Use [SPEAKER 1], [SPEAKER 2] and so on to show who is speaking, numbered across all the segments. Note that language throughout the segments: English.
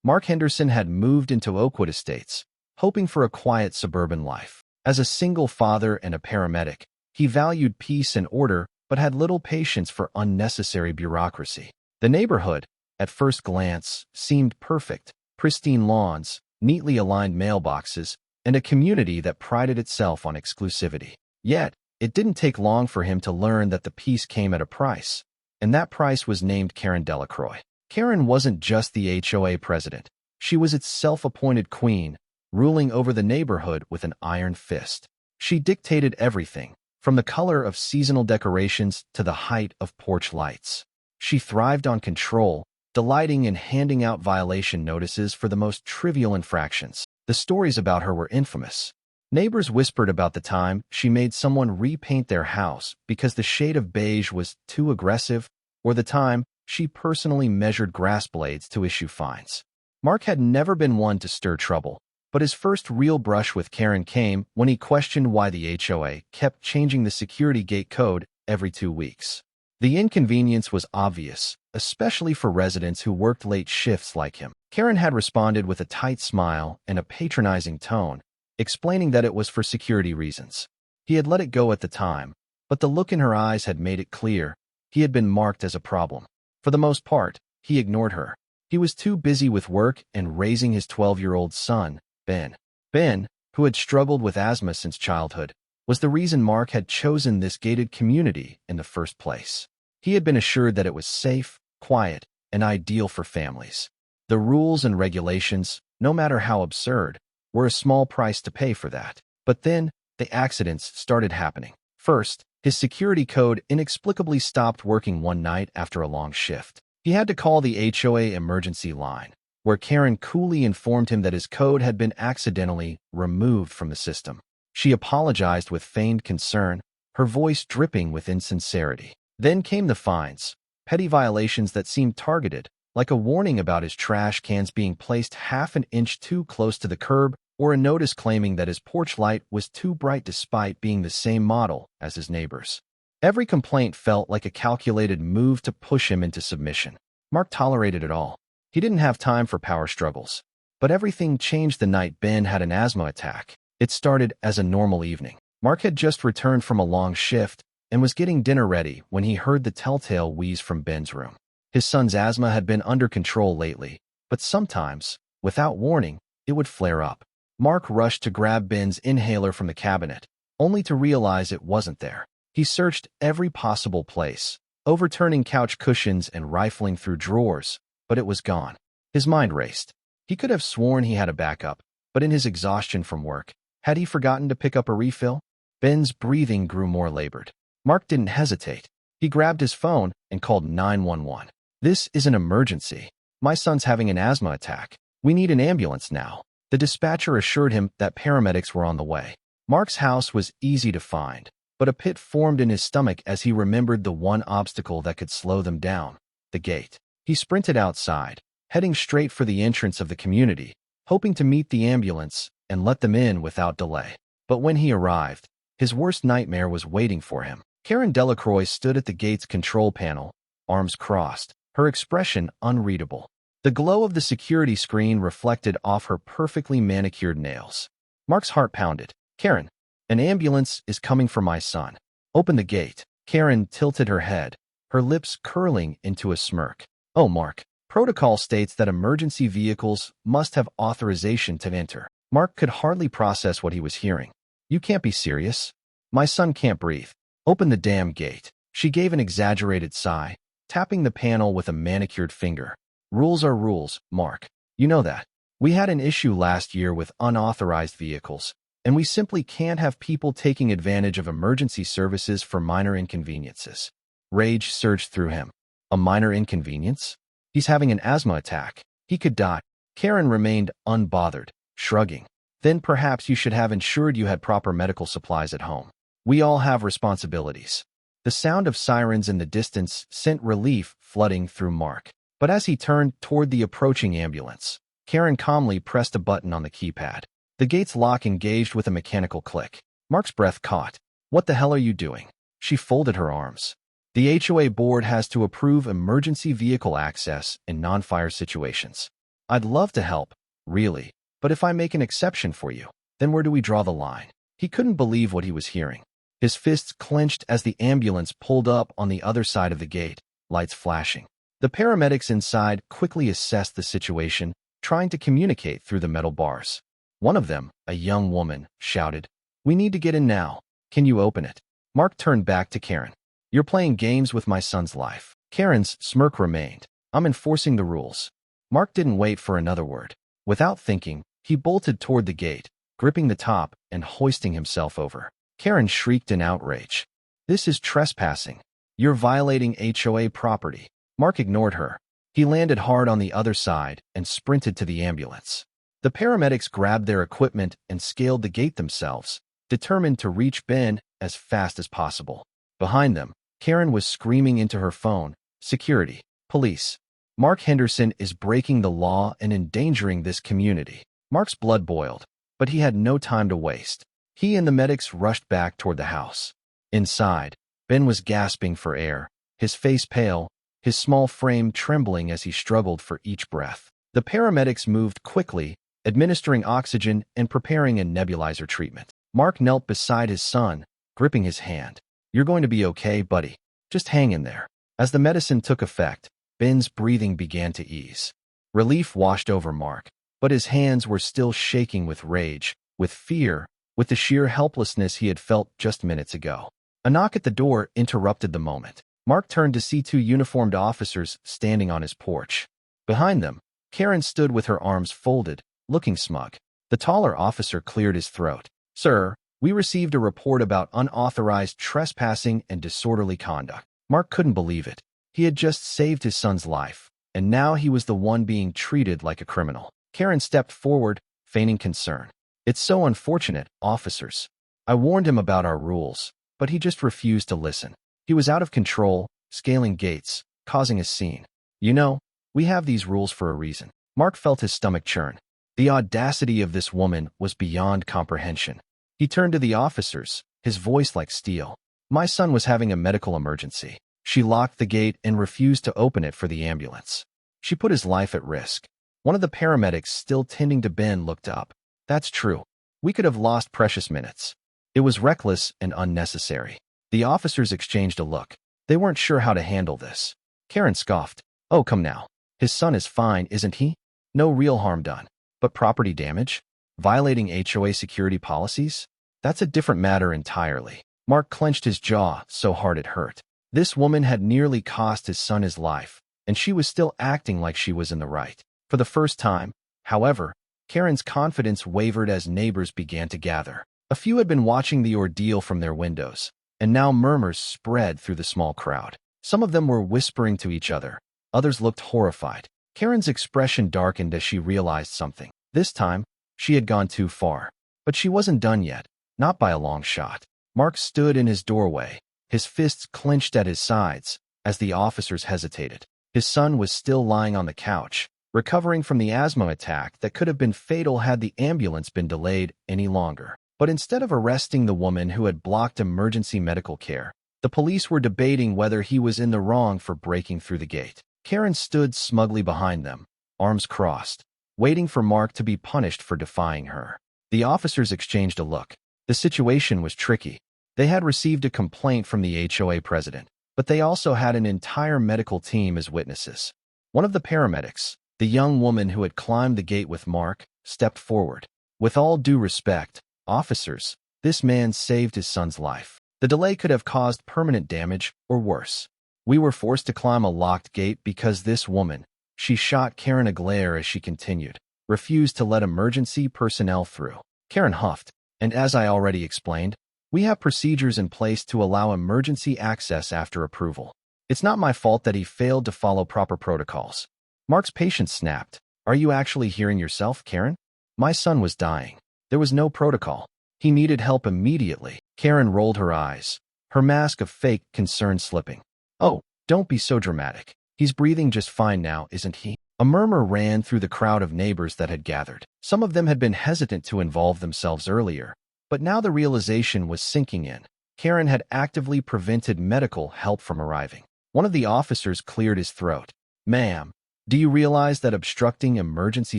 [SPEAKER 1] Mark Henderson had moved into Oakwood Estates, hoping for a quiet suburban life. As a single father and a paramedic, he valued peace and order but had little patience for unnecessary bureaucracy. The neighborhood, at first glance, seemed perfect: pristine lawns, neatly aligned mailboxes, and a community that prided itself on exclusivity. Yet, it didn't take long for him to learn that the peace came at a price, and that price was named Karen Delacroix. Karen wasn't just the HOA president. She was its self-appointed queen, ruling over the neighborhood with an iron fist. She dictated everything, from the color of seasonal decorations to the height of porch lights. She thrived on control, delighting in handing out violation notices for the most trivial infractions. The stories about her were infamous. Neighbors whispered about the time she made someone repaint their house because the shade of beige was too aggressive, or the time she personally measured grass blades to issue fines. Mark had never been one to stir trouble, but his first real brush with Karen came when he questioned why the HOA kept changing the security gate code every 2 weeks. The inconvenience was obvious, especially for residents who worked late shifts like him. Karen had responded with a tight smile and a patronizing tone, explaining that it was for security reasons. He had let it go at the time, but the look in her eyes had made it clear he had been marked as a problem. For the most part, he ignored her. He was too busy with work and raising his 12-year-old son, Ben. Ben, who had struggled with asthma since childhood, was the reason Mark had chosen this gated community in the first place. He had been assured that it was safe, quiet, and ideal for families. The rules and regulations, no matter how absurd, were a small price to pay for that. But then, the accidents started happening. First, his security code inexplicably stopped working one night after a long shift. He had to call the HOA emergency line, where Karen coolly informed him that his code had been accidentally removed from the system. She apologized with feigned concern, her voice dripping with insincerity. Then came the fines, petty violations that seemed targeted, like a warning about his trash cans being placed half an inch too close to the curb, or a notice claiming that his porch light was too bright despite being the same model as his neighbors. Every complaint felt like a calculated move to push him into submission. Mark tolerated it all. He didn't have time for power struggles. But everything changed the night Ben had an asthma attack. It started as a normal evening. Mark had just returned from a long shift and was getting dinner ready when he heard the telltale wheeze from Ben's room. His son's asthma had been under control lately, but sometimes, without warning, it would flare up. Mark rushed to grab Ben's inhaler from the cabinet, only to realize it wasn't there. He searched every possible place, overturning couch cushions and rifling through drawers, but it was gone. His mind raced. He could have sworn he had a backup, but in his exhaustion from work, had he forgotten to pick up a refill? Ben's breathing grew more labored. Mark didn't hesitate. He grabbed his phone and called 911. "This is an emergency. My son's having an asthma attack. We need an ambulance now." The dispatcher assured him that paramedics were on the way. Mark's house was easy to find, but a pit formed in his stomach as he remembered the one obstacle that could slow them down: the gate. He sprinted outside, heading straight for the entrance of the community, hoping to meet the ambulance and let them in without delay. But when he arrived, his worst nightmare was waiting for him. Karen Delacroix stood at the gate's control panel, arms crossed, her expression unreadable. The glow of the security screen reflected off her perfectly manicured nails. Mark's heart pounded. "Karen, an ambulance is coming for my son. Open the gate." Karen tilted her head, her lips curling into a smirk. "Oh, Mark, protocol states that emergency vehicles must have authorization to enter." Mark could hardly process what he was hearing. "You can't be serious. My son can't breathe. Open the damn gate." She gave an exaggerated sigh, tapping the panel with a manicured finger. "Rules are rules, Mark. You know that. We had an issue last year with unauthorized vehicles, and we simply can't have people taking advantage of emergency services for minor inconveniences." Rage surged through him. A minor inconvenience? He's having an asthma attack. He could die. Karen remained unbothered, shrugging. "Then perhaps you should have ensured you had proper medical supplies at home. We all have responsibilities." The sound of sirens in the distance sent relief flooding through Mark. But as he turned toward the approaching ambulance, Karen calmly pressed a button on the keypad. The gate's lock engaged with a mechanical click. Mark's breath caught. "What the hell are you doing?" She folded her arms. "The HOA board has to approve emergency vehicle access in non-fire situations. I'd love to help, really, but if I make an exception for you, then where do we draw the line? He couldn't believe what he was hearing. His fists clenched as the ambulance pulled up on the other side of the gate, lights flashing. The paramedics inside quickly assessed the situation, trying to communicate through the metal bars. One of them, a young woman, shouted, "We need to get in now. Can you open it?" Mark turned back to Karen. "You're playing games with my son's life." Karen's smirk remained. "I'm enforcing the rules." Mark didn't wait for another word. Without thinking, he bolted toward the gate, gripping the top and hoisting himself over. Karen shrieked in outrage. "This is trespassing. You're violating HOA property." Mark ignored her. He landed hard on the other side and sprinted to the ambulance. The paramedics grabbed their equipment and scaled the gate themselves, determined to reach Ben as fast as possible. Behind them, Karen was screaming into her phone, "Security, police. Mark Henderson is breaking the law and endangering this community." Mark's blood boiled, but he had no time to waste. He and the medics rushed back toward the house. Inside, Ben was gasping for air, his face pale, his small frame trembling as he struggled for each breath. The paramedics moved quickly, administering oxygen and preparing a nebulizer treatment. Mark knelt beside his son, gripping his hand. "You're going to be okay, buddy. Just hang in there." As the medicine took effect, Ben's breathing began to ease. Relief washed over Mark, but his hands were still shaking with rage, with fear, with the sheer helplessness he had felt just minutes ago. A knock at the door interrupted the moment. Mark turned to see two uniformed officers standing on his porch. Behind them, Karen stood with her arms folded, looking smug. The taller officer cleared his throat. "Sir, we received a report about unauthorized trespassing and disorderly conduct." Mark couldn't believe it. He had just saved his son's life, and now he was the one being treated like a criminal. Karen stepped forward, feigning concern. "It's so unfortunate, officers. I warned him about our rules, but he just refused to listen. He was out of control, scaling gates, causing a scene. You know, we have these rules for a reason." Mark felt his stomach churn. The audacity of this woman was beyond comprehension. He turned to the officers, his voice like steel. "My son was having a medical emergency." She locked the gate and refused to open it for the ambulance. She put his life at risk. One of the paramedics still tending to Ben looked up. "That's true. We could have lost precious minutes. It was reckless and unnecessary." The officers exchanged a look. They weren't sure how to handle this. Karen scoffed. "Oh, come now. His son is fine, isn't he? No real harm done. But property damage? Violating HOA security policies? That's a different matter entirely." Mark clenched his jaw so hard it hurt. This woman had nearly cost his son his life, and she was still acting like she was in the right. For the first time, however, Karen's confidence wavered as neighbors began to gather. A few had been watching the ordeal from their windows, and now murmurs spread through the small crowd. Some of them were whispering to each other. Others looked horrified. Karen's expression darkened as she realized something. This time, she had gone too far. But she wasn't done yet, not by a long shot. Mark stood in his doorway, his fists clenched at his sides, as the officers hesitated. His son was still lying on the couch, recovering from the asthma attack that could have been fatal had the ambulance been delayed any longer. But instead of arresting the woman who had blocked emergency medical care, the police were debating whether he was in the wrong for breaking through the gate. Karen stood smugly behind them, arms crossed, waiting for Mark to be punished for defying her. The officers exchanged a look. The situation was tricky. They had received a complaint from the HOA president, but they also had an entire medical team as witnesses. One of the paramedics, the young woman who had climbed the gate with Mark, stepped forward. "With all due respect, officers, this man saved his son's life. The delay could have caused permanent damage or worse. We were forced to climb a locked gate because this woman," she shot Karen a glare as she continued, "refused to let emergency personnel through." Karen huffed, "And as I already explained, we have procedures in place to allow emergency access after approval. It's not my fault that he failed to follow proper protocols." Mark's patience snapped. "Are you actually hearing yourself, Karen? My son was dying. There was no protocol. He needed help immediately." Karen rolled her eyes, her mask of fake concern slipping. "Oh, don't be so dramatic. He's breathing just fine now, isn't he?" A murmur ran through the crowd of neighbors that had gathered. Some of them had been hesitant to involve themselves earlier, but now the realization was sinking in. Karen had actively prevented medical help from arriving. One of the officers cleared his throat. "Ma'am, Do you realize that obstructing emergency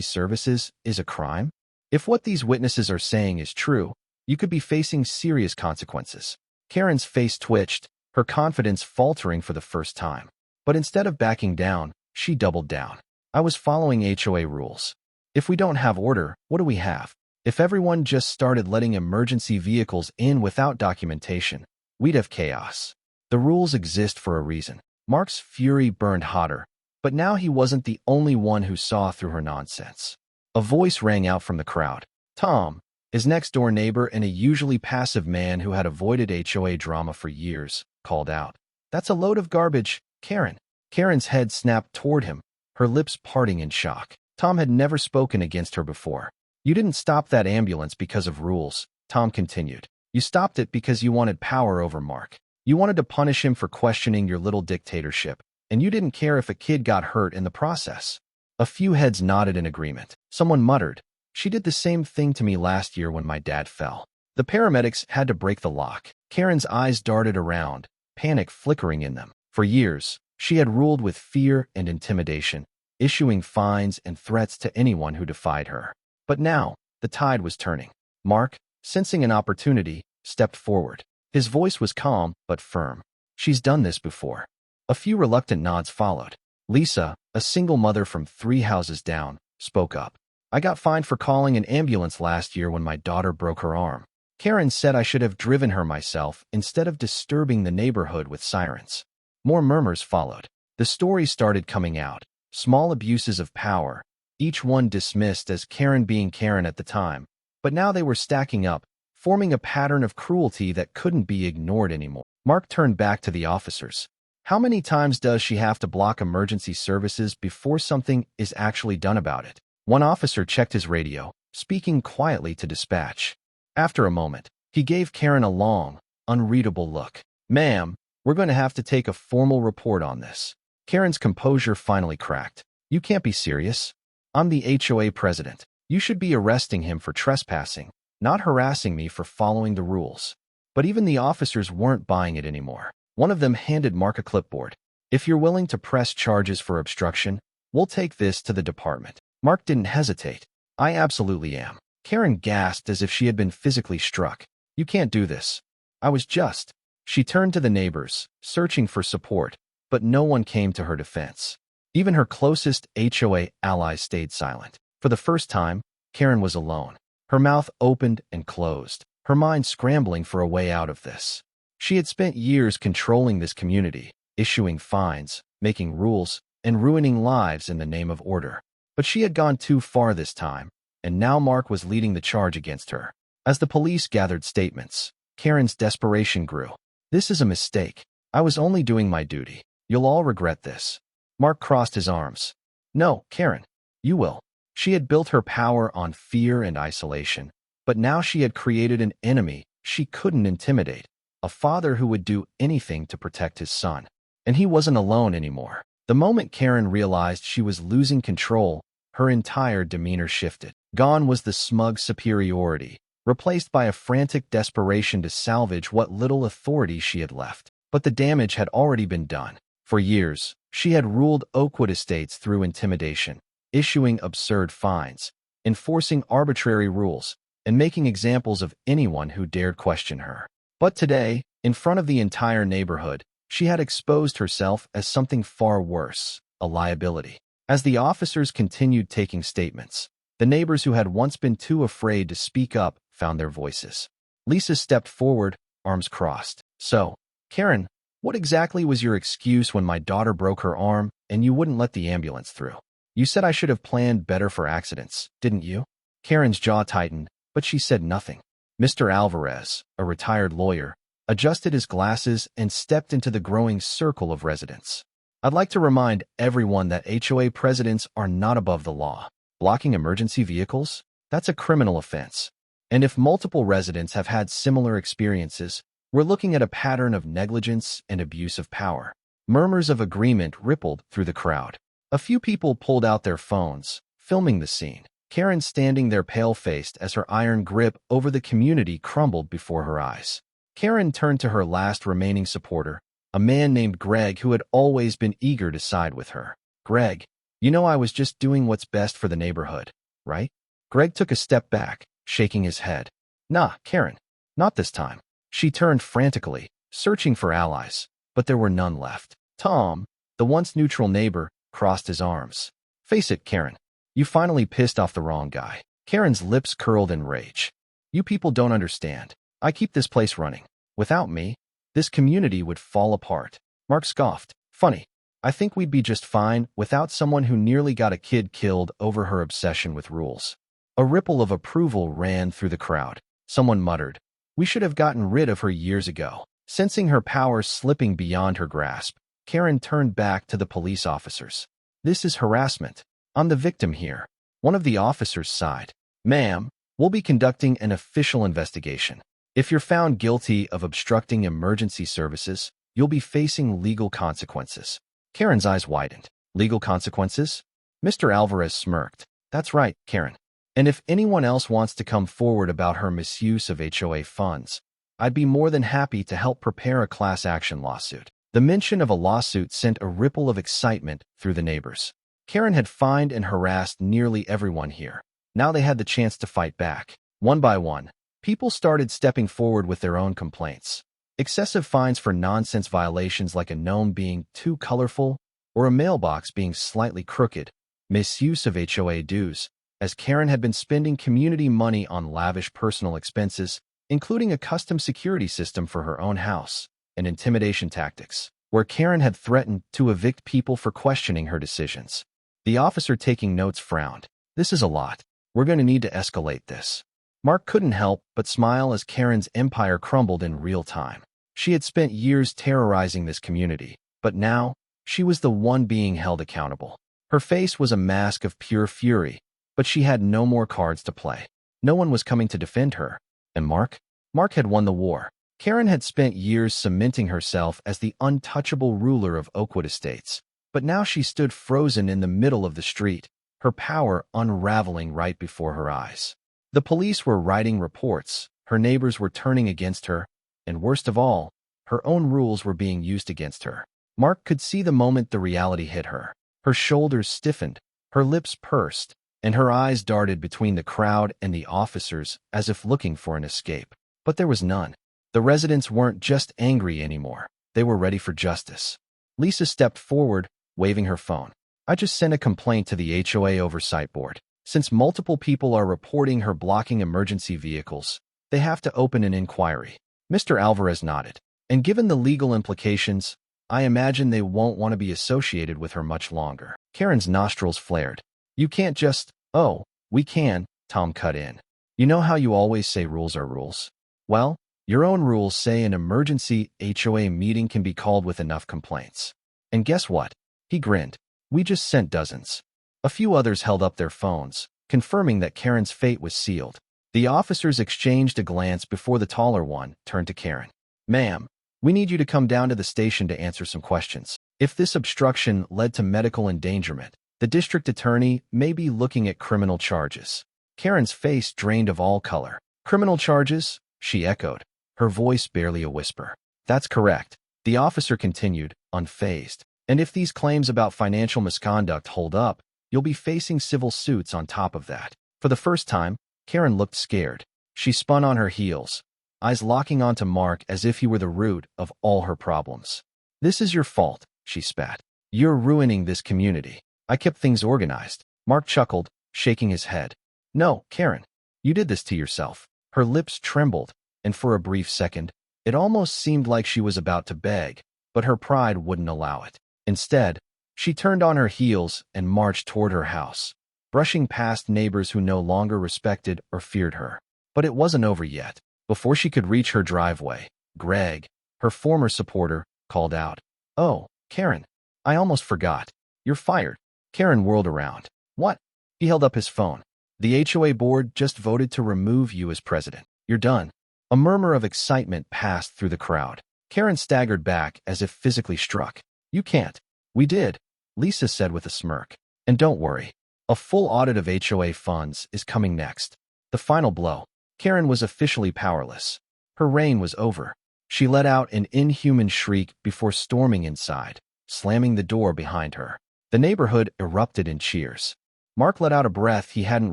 [SPEAKER 1] services is a crime? If what these witnesses are saying is true, you could be facing serious consequences. Karen's face twitched, her confidence faltering for the first time. But instead of backing down, she doubled down. I was following HOA rules. If we don't have order, what do we have? If everyone just started letting emergency vehicles in without documentation, we'd have chaos. The rules exist for a reason. Mark's fury burned hotter, but now he wasn't the only one who saw through her nonsense. A voice rang out from the crowd. Tom, his next-door neighbor and a usually passive man who had avoided HOA drama for years, called out. That's a load of garbage, Karen. Karen's head snapped toward him, her lips parting in shock. Tom had never spoken against her before. You didn't stop that ambulance because of rules, Tom continued. You stopped it because you wanted power over Mark. You wanted to punish him for questioning your little dictatorship, and you didn't care if a kid got hurt in the process. A few heads nodded in agreement. Someone muttered, she did the same thing to me last year when my dad fell. The paramedics had to break the lock. Karen's eyes darted around, panic flickering in them. For years, she had ruled with fear and intimidation, issuing fines and threats to anyone who defied her. But now, the tide was turning. Mark, sensing an opportunity, stepped forward. His voice was calm but firm. She's done this before. A few reluctant nods followed. Lisa, a single mother from 3 houses down, spoke up. I got fined for calling an ambulance last year when my daughter broke her arm. Karen said I should have driven her myself instead of disturbing the neighborhood with sirens. More murmurs followed. The story started coming out. Small abuses of power, each one dismissed as Karen being Karen at the time. But now they were stacking up, forming a pattern of cruelty that couldn't be ignored anymore. Mark turned back to the officers. How many times does she have to block emergency services before something is actually done about it? One officer checked his radio, speaking quietly to dispatch. After a moment, he gave Karen a long, unreadable look. Ma'am, we're going to have to take a formal report on this. Karen's composure finally cracked. You can't be serious. I'm the HOA president. You should be arresting him for trespassing, not harassing me for following the rules. But even the officers weren't buying it anymore. One of them handed Mark a clipboard. If you're willing to press charges for obstruction, we'll take this to the department. Mark didn't hesitate. I absolutely am. Karen gasped as if she had been physically struck. You can't do this. I was just. She turned to the neighbors, searching for support, but no one came to her defense. Even her closest HOA allies stayed silent. For the first time, Karen was alone. Her mouth opened and closed, her mind scrambling for a way out of this. She had spent years controlling this community, issuing fines, making rules, and ruining lives in the name of order. But she had gone too far this time, and now Mark was leading the charge against her. As the police gathered statements, Karen's desperation grew. This is a mistake. I was only doing my duty. You'll all regret this. Mark crossed his arms. No, Karen, you will. She had built her power on fear and isolation, but now she had created an enemy she couldn't intimidate, a father who would do anything to protect his son. And he wasn't alone anymore. The moment Karen realized she was losing control, her entire demeanor shifted. Gone was the smug superiority, replaced by a frantic desperation to salvage what little authority she had left. But the damage had already been done. For years, she had ruled Oakwood Estates through intimidation, issuing absurd fines, enforcing arbitrary rules, and making examples of anyone who dared question her. But today, in front of the entire neighborhood, she had exposed herself as something far worse, a liability. As the officers continued taking statements, the neighbors who had once been too afraid to speak up found their voices. Lisa stepped forward, arms crossed. So, Karen, what exactly was your excuse when my daughter broke her arm and you wouldn't let the ambulance through? You said I should have planned better for accidents, didn't you? Karen's jaw tightened, but she said nothing. Mr. Alvarez, a retired lawyer, adjusted his glasses and stepped into the growing circle of residents. I'd like to remind everyone that HOA presidents are not above the law. Blocking emergency vehicles? That's a criminal offense. And if multiple residents have had similar experiences, we're looking at a pattern of negligence and abuse of power. Murmurs of agreement rippled through the crowd. A few people pulled out their phones, filming the scene. Karen standing there pale-faced as her iron grip over the community crumbled before her eyes. Karen turned to her last remaining supporter, a man named Greg who had always been eager to side with her. Greg, You know I was just doing what's best for the neighborhood, right? Greg took a step back, shaking his head. Nah, Karen, not this time. She turned frantically, searching for allies, but there were none left. Tom, the once neutral neighbor, crossed his arms. Face it, Karen. You finally pissed off the wrong guy. Karen's lips curled in rage. You people don't understand. I keep this place running. Without me, this community would fall apart. Mark scoffed. Funny. I think we'd be just fine without someone who nearly got a kid killed over her obsession with rules. A ripple of approval ran through the crowd. Someone muttered, "We should have gotten rid of her years ago." Sensing her power slipping beyond her grasp, Karen turned back to the police officers. "This is harassment. I'm the victim here." One of the officers sighed. "Ma'am, we'll be conducting an official investigation. If you're found guilty of obstructing emergency services, you'll be facing legal consequences." Karen's eyes widened. Legal consequences? Mr. Alvarez smirked. That's right, Karen. And if anyone else wants to come forward about her misuse of HOA funds, I'd be more than happy to help prepare a class action lawsuit. The mention of a lawsuit sent a ripple of excitement through the neighbors. Karen had fined and harassed nearly everyone here. Now they had the chance to fight back. One by one, people started stepping forward with their own complaints. Excessive fines for nonsense violations like a gnome being too colorful or a mailbox being slightly crooked. Misuse of HOA dues, as Karen had been spending community money on lavish personal expenses, including a custom security system for her own house, and intimidation tactics, where Karen had threatened to evict people for questioning her decisions. The officer taking notes frowned. This is a lot. We're going to need to escalate this. Mark couldn't help but smile as Karen's empire crumbled in real time. She had spent years terrorizing this community, but now, she was the one being held accountable. Her face was a mask of pure fury, but she had no more cards to play. No one was coming to defend her. And Mark? Mark had won the war. Karen had spent years cementing herself as the untouchable ruler of Oakwood Estates, but now she stood frozen in the middle of the street, her power unraveling right before her eyes. The police were writing reports, her neighbors were turning against her, and worst of all, her own rules were being used against her. Mark could see the moment the reality hit her. Her shoulders stiffened, her lips pursed, and her eyes darted between the crowd and the officers as if looking for an escape. But there was none. The residents weren't just angry anymore. They were ready for justice. Lisa stepped forward, waving her phone. I just sent a complaint to the HOA Oversight Board. Since multiple people are reporting her blocking emergency vehicles, they have to open an inquiry. Mr. Alvarez nodded. And given the legal implications, I imagine they won't want to be associated with her much longer. Karen's nostrils flared. You can't just, oh, we can, Tom cut in. You know how you always say rules are rules? Well, your own rules say an emergency HOA meeting can be called with enough complaints. And guess what? He grinned. We just sent dozens. A few others held up their phones, confirming that Karen's fate was sealed. The officers exchanged a glance before the taller one turned to Karen. Ma'am, we need you to come down to the station to answer some questions. If this obstruction led to medical endangerment, the district attorney may be looking at criminal charges. Karen's face drained of all color. Criminal charges? She echoed, her voice barely a whisper. That's correct. The officer continued, unfazed. And if these claims about financial misconduct hold up, you'll be facing civil suits on top of that. For the first time, Karen looked scared. She spun on her heels, eyes locking onto Mark as if he were the root of all her problems. This is your fault, she spat. You're ruining this community. I kept things organized. Mark chuckled, shaking his head. No, Karen, you did this to yourself. Her lips trembled, and for a brief second, it almost seemed like she was about to beg, but her pride wouldn't allow it. Instead, she turned on her heels and marched toward her house, brushing past neighbors who no longer respected or feared her. But it wasn't over yet. Before she could reach her driveway, Greg, her former supporter, called out, Oh, Karen, I almost forgot. You're fired. Karen whirled around. What? He held up his phone. The HOA board just voted to remove you as president. You're done. A murmur of excitement passed through the crowd. Karen staggered back as if physically struck. You can't. We did, Lisa said with a smirk. And don't worry. A full audit of HOA funds is coming next. The final blow. Karen was officially powerless. Her reign was over. She let out an inhuman shriek before storming inside, slamming the door behind her. The neighborhood erupted in cheers. Mark let out a breath he hadn't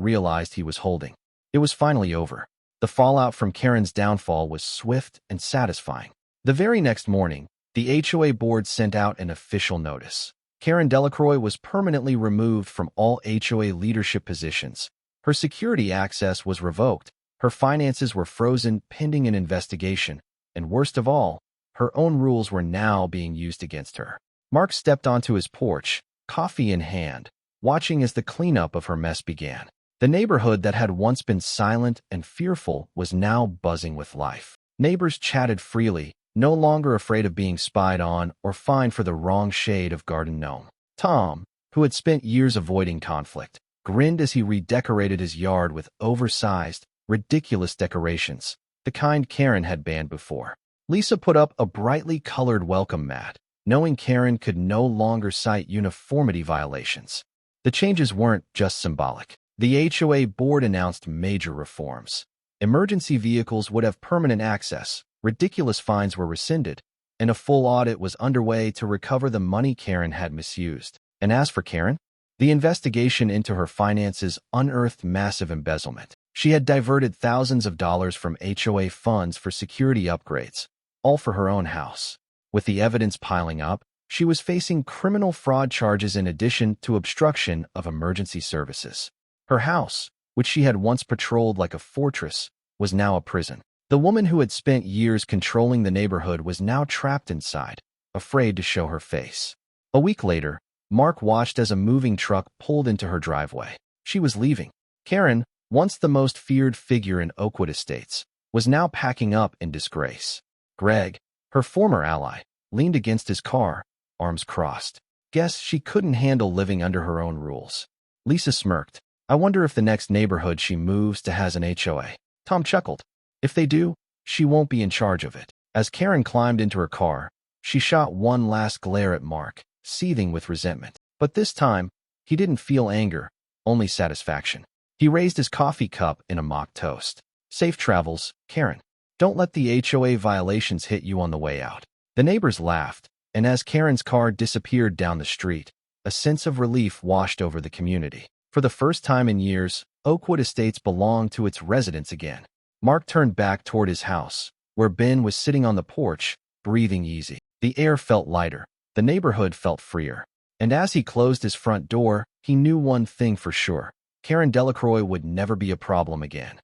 [SPEAKER 1] realized he was holding. It was finally over. The fallout from Karen's downfall was swift and satisfying. The very next morning, the HOA board sent out an official notice. Karen Delacroix was permanently removed from all HOA leadership positions. Her security access was revoked. Her finances were frozen pending an investigation. And worst of all, her own rules were now being used against her. Mark stepped onto his porch, coffee in hand, watching as the cleanup of her mess began. The neighborhood that had once been silent and fearful was now buzzing with life. Neighbors chatted freely, no longer afraid of being spied on or fined for the wrong shade of garden gnome. Tom, who had spent years avoiding conflict, grinned as he redecorated his yard with oversized, ridiculous decorations, the kind Karen had banned before. Lisa put up a brightly colored welcome mat, knowing Karen could no longer cite uniformity violations. The changes weren't just symbolic. The HOA board announced major reforms. Emergency vehicles would have permanent access, ridiculous fines were rescinded, and a full audit was underway to recover the money Karen had misused. And as for Karen, the investigation into her finances unearthed massive embezzlement. She had diverted thousands of dollars from HOA funds for security upgrades, all for her own house. With the evidence piling up, she was facing criminal fraud charges in addition to obstruction of emergency services. Her house, which she had once patrolled like a fortress, was now a prison. The woman who had spent years controlling the neighborhood was now trapped inside, afraid to show her face. A week later, Mark watched as a moving truck pulled into her driveway. She was leaving. Karen, once the most feared figure in Oakwood Estates, was now packing up in disgrace. Greg, her former ally, leaned against his car, arms crossed. Guess she couldn't handle living under her own rules. Lisa smirked. I wonder if the next neighborhood she moves to has an HOA. Tom chuckled. If they do, she won't be in charge of it. As Karen climbed into her car, she shot one last glare at Mark, seething with resentment. But this time, he didn't feel anger, only satisfaction. He raised his coffee cup in a mock toast. Safe travels, Karen. Don't let the HOA violations hit you on the way out. The neighbors laughed, and as Karen's car disappeared down the street, a sense of relief washed over the community. For the first time in years, Oakwood Estates belonged to its residents again. Mark turned back toward his house, where Ben was sitting on the porch, breathing easy. The air felt lighter. The neighborhood felt freer. And as he closed his front door, he knew one thing for sure. Karen Delacroix would never be a problem again.